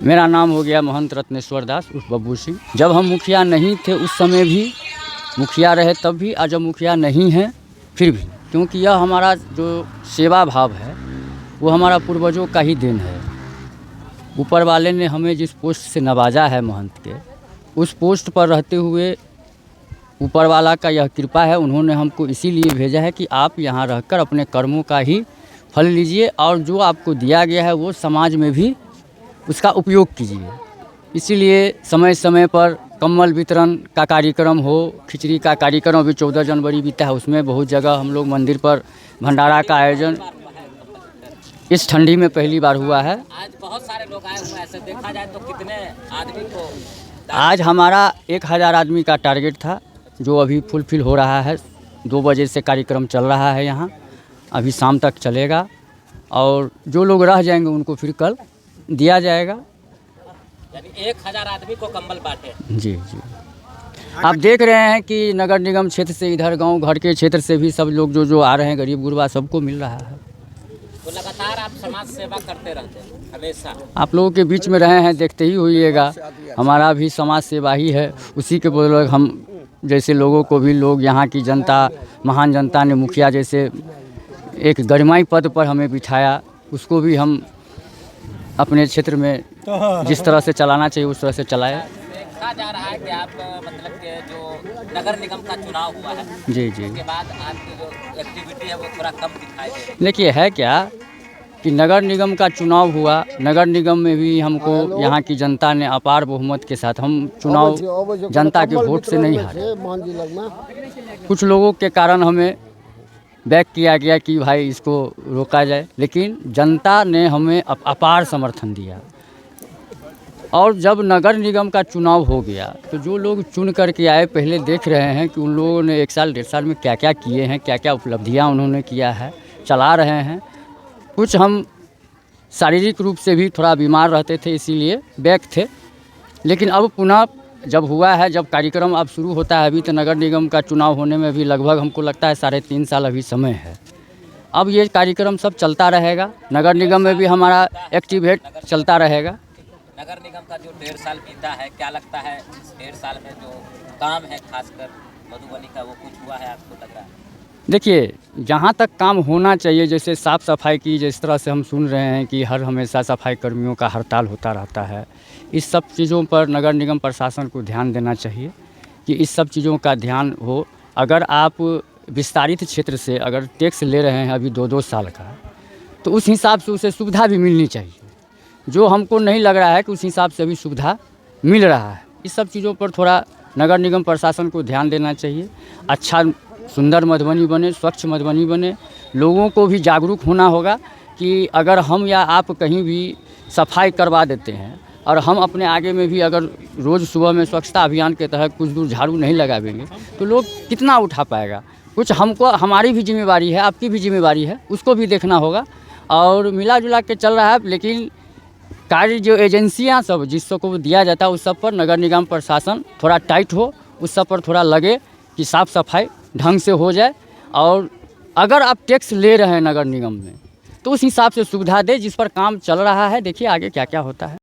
मेरा नाम हो गया महंत रत्नेश्वर दास उर्फ बब्बू सिंह। जब हम मुखिया नहीं थे उस समय भी, मुखिया रहे तब भी, और जब मुखिया नहीं हैं फिर भी, क्योंकि यह हमारा जो सेवा भाव है वो हमारा पूर्वजों का ही देन है। ऊपर वाले ने हमें जिस पोस्ट से नवाजा है महंत के, उस पोस्ट पर रहते हुए ऊपर वाला का यह कृपा है, उन्होंने हमको इसीलिए भेजा है कि आप यहाँ रहकर अपने कर्मों का ही फल लीजिए और जो आपको दिया गया है वो समाज में भी उसका उपयोग कीजिए। इसीलिए समय समय पर कम्बल वितरण का कार्यक्रम हो, खिचड़ी का कार्यक्रम भी 14 जनवरी बीता है, उसमें बहुत जगह हम लोग मंदिर पर भंडारा का आयोजन इस ठंडी में पहली बार हुआ है। आज बहुत सारे लोग आए हुए हैं, ऐसे देखा जाए तो कितने आदमी को? आज हमारा 1000 आदमी का टारगेट था जो अभी फुलफिल हो रहा है। 2 बजे से कार्यक्रम चल रहा है यहाँ, अभी शाम तक चलेगा और जो लोग रह जाएंगे उनको फिर कल दिया जाएगा। यानी 1000 आदमी को कंबल बांटे। जी जी, आप देख रहे हैं कि नगर निगम क्षेत्र से, इधर गांव घर के क्षेत्र से भी सब लोग जो आ रहे हैं, गरीब गुरबा सबको मिल रहा है। तो लगातार आप समाज सेवा करते रहते हैं हमेशा? आप लोगों के बीच में रहे हैं, देखते ही होइएगा, हमारा भी समाज सेवा ही है। उसी के बदौलत हम जैसे लोगों को भी, लोग यहाँ की जनता, महान जनता ने मुखिया जैसे एक गरिमाई पद पर हमें बिठाया, उसको भी हम अपने क्षेत्र में जिस तरह से चलाना चाहिए उस तरह से चलाए। देखा जा रहा है कि आप मतलब कि जो नगर निगम का चुनाव हुआ है, जी जी, उसके बाद आपकी जो एक्टिविटी है वो थोड़ा कम दिखाई दे रही है। देखिए है क्या कि नगर निगम का चुनाव हुआ, नगर निगम में भी हमको यहाँ की जनता ने अपार बहुमत के साथ, हम चुनाव जनता के वोट से नहीं हारे। कुछ लोगों के कारण हमें बैक किया गया कि भाई इसको रोका जाए, लेकिन जनता ने हमें अपार समर्थन दिया। और जब नगर निगम का चुनाव हो गया तो जो लोग चुन करके आए, पहले देख रहे हैं कि उन लोगों ने 1 साल 1.5 साल में क्या क्या किए हैं, क्या क्या उपलब्धियां उन्होंने किया है, चला रहे हैं। कुछ हम शारीरिक रूप से भी थोड़ा बीमार रहते थे, इसीलिए बैक थे, लेकिन अब पुनः जब हुआ है, जब कार्यक्रम अब शुरू होता है, अभी तो नगर निगम का चुनाव होने में भी लगभग हमको लगता है 3.5 साल अभी समय है। अब ये कार्यक्रम सब चलता रहेगा, नगर निगम में भी हमारा एक्टिवेट चलता रहेगा। नगर निगम का जो 1.5 साल बीता है, क्या लगता है इस 1.5 साल में जो काम है खासकर मधुबनी का, वो कुछ हुआ है आपको लग रहा है? देखिए, जहाँ तक काम होना चाहिए, जैसे साफ़ सफाई की, जिस तरह से हम सुन रहे हैं कि हर हमेशा सफाई कर्मियों का हड़ताल होता रहता है, इस सब चीज़ों पर नगर निगम प्रशासन को ध्यान देना चाहिए कि इस सब चीज़ों का ध्यान हो। अगर आप विस्तारित क्षेत्र से अगर टैक्स ले रहे हैं अभी 2-2 साल का, तो उस हिसाब से उसे सुविधा भी मिलनी चाहिए, जो हमको नहीं लग रहा है कि उस हिसाब से अभी सुविधा मिल रहा है। इस सब चीज़ों पर थोड़ा नगर निगम प्रशासन को ध्यान देना चाहिए। अच्छा सुंदर मधुबनी बने, स्वच्छ मधुबनी बने। लोगों को भी जागरूक होना होगा कि अगर हम या आप कहीं भी सफाई करवा देते हैं और हम अपने आगे में भी अगर रोज़ सुबह में स्वच्छता अभियान के तहत कुछ दूर झाड़ू नहीं लगाएंगे तो लोग कितना उठा पाएगा। कुछ हमको, हमारी भी जिम्मेवारी है, आपकी भी जिम्मेवारी है, उसको भी देखना होगा। और मिला जुला के चल रहा है, लेकिन कार्य जो एजेंसियां सब जिसको दिया जाता है उस सब पर नगर निगम प्रशासन थोड़ा टाइट हो, उस सब पर थोड़ा लगे कि साफ़ सफाई ढंग से हो जाए। और अगर आप टैक्स ले रहे हैं नगर निगम में तो उस हिसाब से सुविधा दे, जिस पर काम चल रहा है। देखिए आगे क्या क्या होता है।